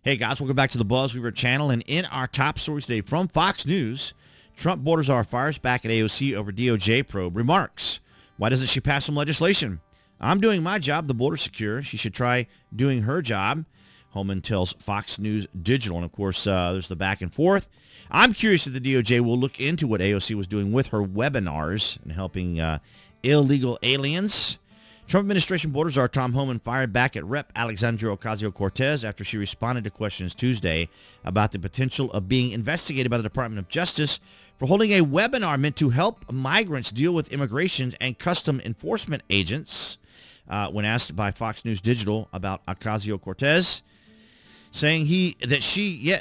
Hey guys, welcome back to the BuzWeaver channel, and in our top stories today from Fox News, Trump borders our fires back at AOC over DOJ probe. Remarks: why doesn't she pass some legislation? I'm doing my job, the border secure. She should try doing her job. Homan tells Fox News Digital, and of course, there's the back and forth. I'm curious if the DOJ will look into what AOC was doing with her webinars and helping illegal aliens. Trump administration borders czar Tom Homan fired back at Rep. Alexandria Ocasio-Cortez after she responded to questions Tuesday about the potential of being investigated by the Department of Justice for holding a webinar meant to help migrants deal with immigration and custom enforcement agents. When asked by Fox News Digital about Ocasio-Cortez, saying that she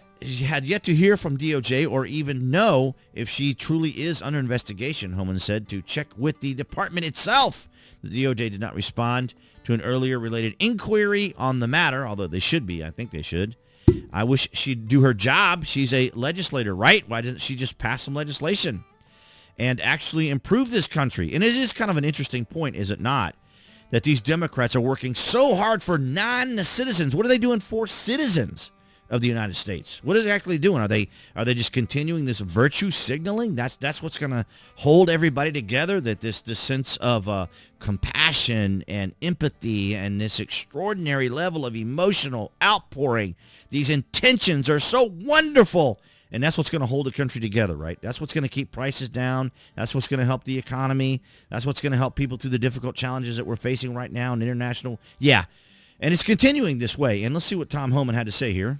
had yet to hear from DOJ or even know if she truly is under investigation. Homan said to check with the department itself. The DOJ did not respond to an earlier related inquiry on the matter, although they should be. I think they should. I wish she'd do her job. She's a legislator, right? Why didn't she just pass some legislation and actually improve this country? And it is kind of an interesting point, is it not? That these Democrats are working so hard for non-citizens. What are they doing for citizens of the United States? What are they actually doing? Are they just continuing this virtue signaling? That's what's going to hold everybody together. That this sense of compassion and empathy and this extraordinary level of emotional outpouring. These intentions are so wonderful. And that's what's going to hold the country together, right? That's what's going to keep prices down. That's what's going to help the economy. That's what's going to help people through the difficult challenges that we're facing right now in international. Yeah, and it's continuing this way. And let's see what Tom Homan had to say here.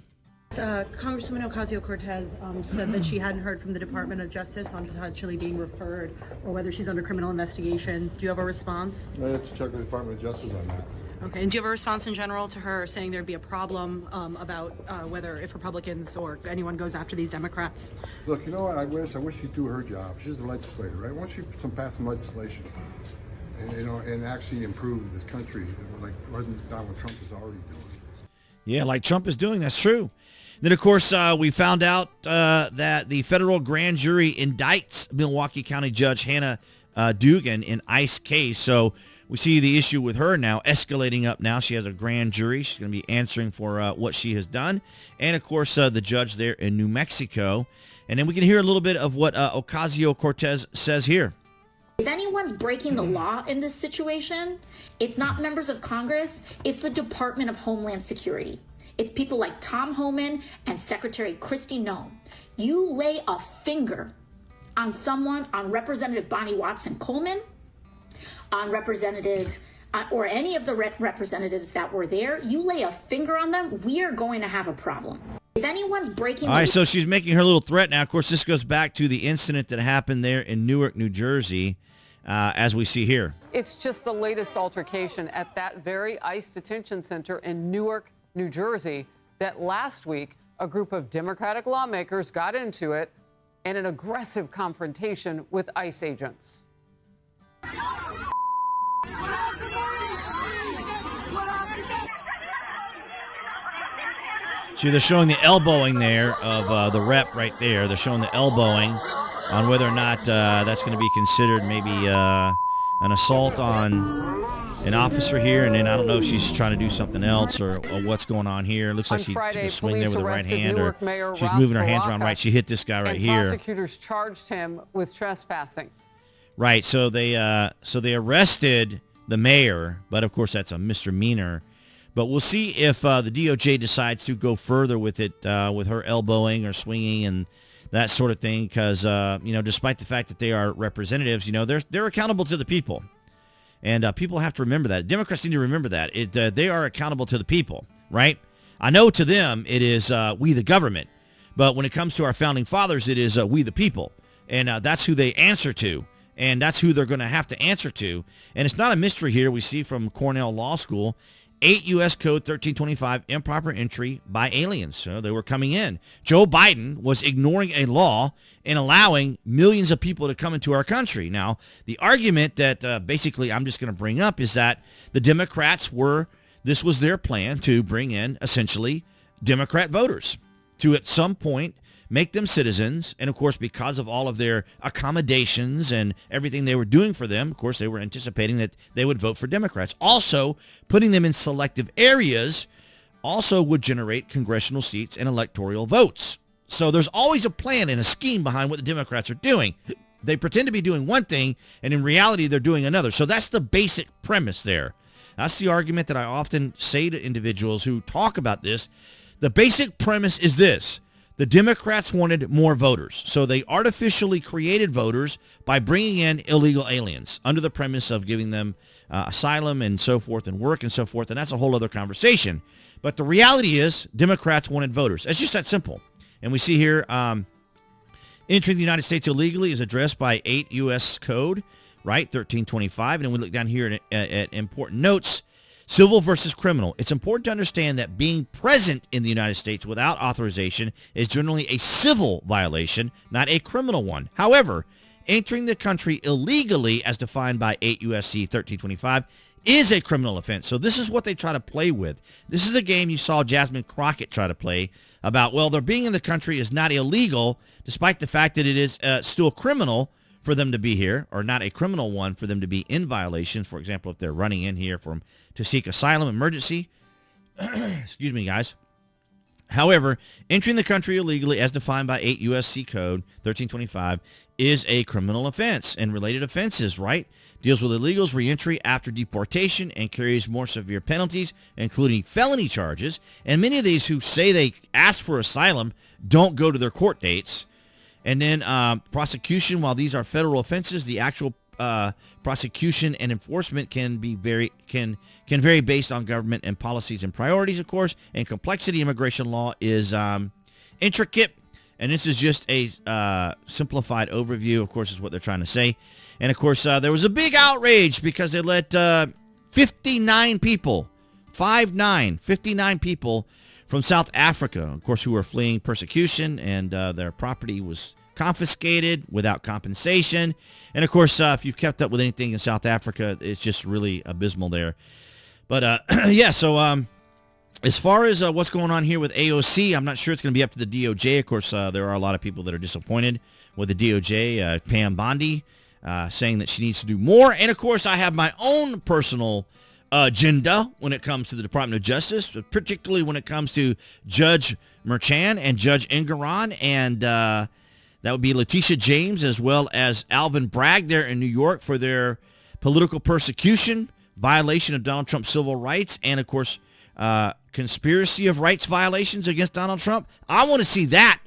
Congresswoman Ocasio-Cortez said that she hadn't heard from the Department of Justice on potentially being referred or whether she's under criminal investigation. Do you have a response? I have to check the Department of Justice on that. Okay, and do you have a response in general to her saying there'd be a problem about whether if Republicans or anyone goes after these Democrats? Look, you know what? I wish she'd do her job. She's a legislator, right? Why don't she pass some legislation and actually improve this country like Donald Trump is already doing? Yeah, like Trump is doing. That's true. Then, of course, we found out that the federal grand jury indicts Milwaukee County Judge Hannah Dugan in ICE case. So we see the issue with her now escalating up now. She has a grand jury. She's going to be answering for what she has done. And, of course, the judge there in New Mexico. And then we can hear a little bit of what Ocasio-Cortez says here. If anyone's breaking the law in this situation, it's not members of Congress. It's the Department of Homeland Security. It's people like Tom Homan and Secretary Kristi Noem. You lay a finger on someone, on Representative Bonnie Watson-Coleman, on Representative or any of the representatives that were there, you lay a finger on them, we are going to have a problem. If anyone's breaking... All right, so she's making her little threat now. Of course, this goes back to the incident that happened there in Newark, New Jersey, as we see here. It's just the latest altercation at that very ICE detention center in Newark, New Jersey, that last week a group of Democratic lawmakers got into it in an aggressive confrontation with ICE agents. See, they're showing the elbowing there of the rep right there. They're showing the elbowing on whether or not that's going to be considered maybe an assault on an officer here, and then I don't know if she's trying to do something else or what's going on here. It looks like she took a swing there with the right hand, or she's moving her hands around right. She hit this guy right here. Prosecutors charged him with trespassing. Right, so they arrested the mayor, but of course that's a misdemeanor. But we'll see if the DOJ decides to go further with it, with her elbowing or swinging and that sort of thing, because despite the fact that they are representatives, they're accountable to the people. And people have to remember that. Democrats need to remember that. They are accountable to the people, right? I know to them it is we the government. But when it comes to our founding fathers, it is we the people. And that's who they answer to. And that's who they're going to have to answer to. And it's not a mystery here. We see from Cornell Law School, 8 U.S. Code 1325, improper entry by aliens. So they were coming in. Joe Biden was ignoring a law and allowing millions of people to come into our country. Now, the argument that basically I'm just going to bring up is that the Democrats this was their plan to bring in essentially Democrat voters to at some point make them citizens. And of course, because of all of their accommodations and everything they were doing for them, of course, they were anticipating that they would vote for Democrats. Also, putting them in selective areas also would generate congressional seats and electoral votes. So there's always a plan and a scheme behind what the Democrats are doing. They pretend to be doing one thing, and in reality, they're doing another. So that's the basic premise there. That's the argument that I often say to individuals who talk about this. The basic premise is this. The Democrats wanted more voters. So they artificially created voters by bringing in illegal aliens under the premise of giving them asylum and so forth and work and so forth. And that's a whole other conversation. But the reality is Democrats wanted voters. It's just that simple. And we see here entering the United States illegally is addressed by 8 U.S. Code, right, 1325. And then we look down here at important notes. Civil versus criminal. It's important to understand that being present in the United States without authorization is generally a civil violation, not a criminal one. However, entering the country illegally, as defined by 8 U.S.C. 1325, is a criminal offense. So this is what they try to play with. This is a game you saw Jasmine Crockett try to play about, well, their being in the country is not illegal, despite the fact that it is still criminal for them to be here, or not a criminal one for them to be in violation. For example, if they're running in here to seek asylum emergency. Excuse me, guys. However, entering the country illegally as defined by 8 U.S.C. Code 1325 is a criminal offense, and related offenses, right? Deals with illegals reentry after deportation and carries more severe penalties, including felony charges. And many of these who say they asked for asylum don't go to their court dates. And then prosecution, while these are federal offenses, the actual prosecution and enforcement can vary based on government and policies and priorities, of course. And complexity immigration law is intricate, and this is just a simplified overview, of course, is what they're trying to say. And of course, there was a big outrage because they let 59 people, 59 people from South Africa, of course, who were fleeing persecution, and their property was confiscated without compensation. And of course, if you've kept up with anything in South Africa, it's just really abysmal there. But yeah, so as far as what's going on here with AOC, I'm not sure it's going to be up to the DOJ. Of course, there are a lot of people that are disappointed with the DOJ. Pam Bondi saying that she needs to do more. And of course, I have my own personal agenda when it comes to the Department of Justice, particularly when it comes to Judge Merchan and Judge Engoron, and that would be Letitia James as well as Alvin Bragg there in New York for their political persecution, violation of Donald Trump's civil rights, and of course conspiracy of rights violations against Donald Trump. I want to see that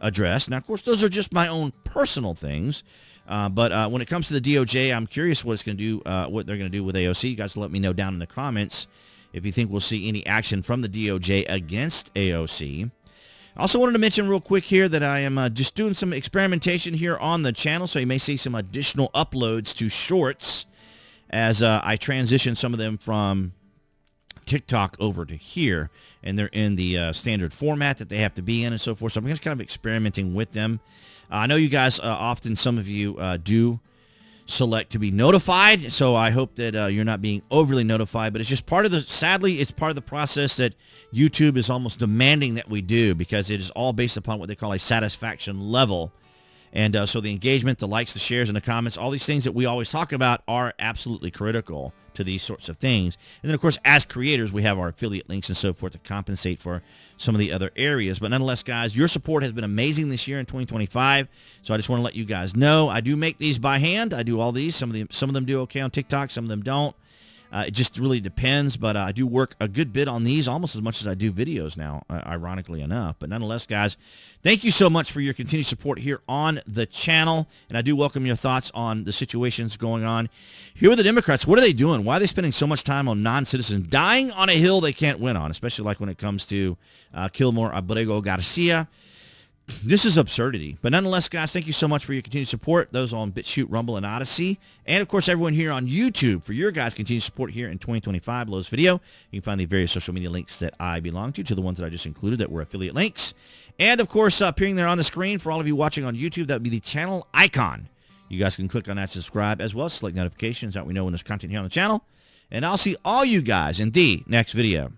addressed. Now, of course, those are just my own personal things. But when it comes to the DOJ, I'm curious what it's going to do, what they're going to do with AOC. You guys let me know down in the comments if you think we'll see any action from the DOJ against AOC. I also wanted to mention real quick here that I am just doing some experimentation here on the channel, so you may see some additional uploads to shorts as I transition some of them from TikTok over to here, and they're in the standard format that they have to be in and so forth. So I'm just kind of experimenting with them. I know you guys often, some of you do select to be notified, so I hope that you're not being overly notified, but it's just part of the, sadly, it's part of the process that YouTube is almost demanding that we do, because it is all based upon what they call a satisfaction level. And so the engagement, the likes, the shares, and the comments, all these things that we always talk about are absolutely critical to these sorts of things. And then, of course, as creators, we have our affiliate links and so forth to compensate for some of the other areas. But nonetheless, guys, your support has been amazing this year in 2025. So I just want to let you guys know I do make these by hand. I do all these. Some of them do okay on TikTok. Some of them don't. It just really depends, but I do work a good bit on these, almost as much as I do videos now, ironically enough. But nonetheless, guys, thank you so much for your continued support here on the channel, and I do welcome your thoughts on the situations going on here with the Democrats. What are they doing? Why are they spending so much time on non-citizens dying on a hill they can't win on, especially like when it comes to Kilmore Abrego Garcia? This is absurdity. But nonetheless, guys, thank you so much for your continued support. Those on BitChute, Rumble, and Odyssey. And, of course, everyone here on YouTube for your guys' continued support here in 2025. Below this video, you can find the various social media links that I belong to the ones that I just included that were affiliate links. And, of course, appearing there on the screen for all of you watching on YouTube, that would be the channel icon. You guys can click on that to subscribe, as well as select notifications that we know when there's content here on the channel. And I'll see all you guys in the next video.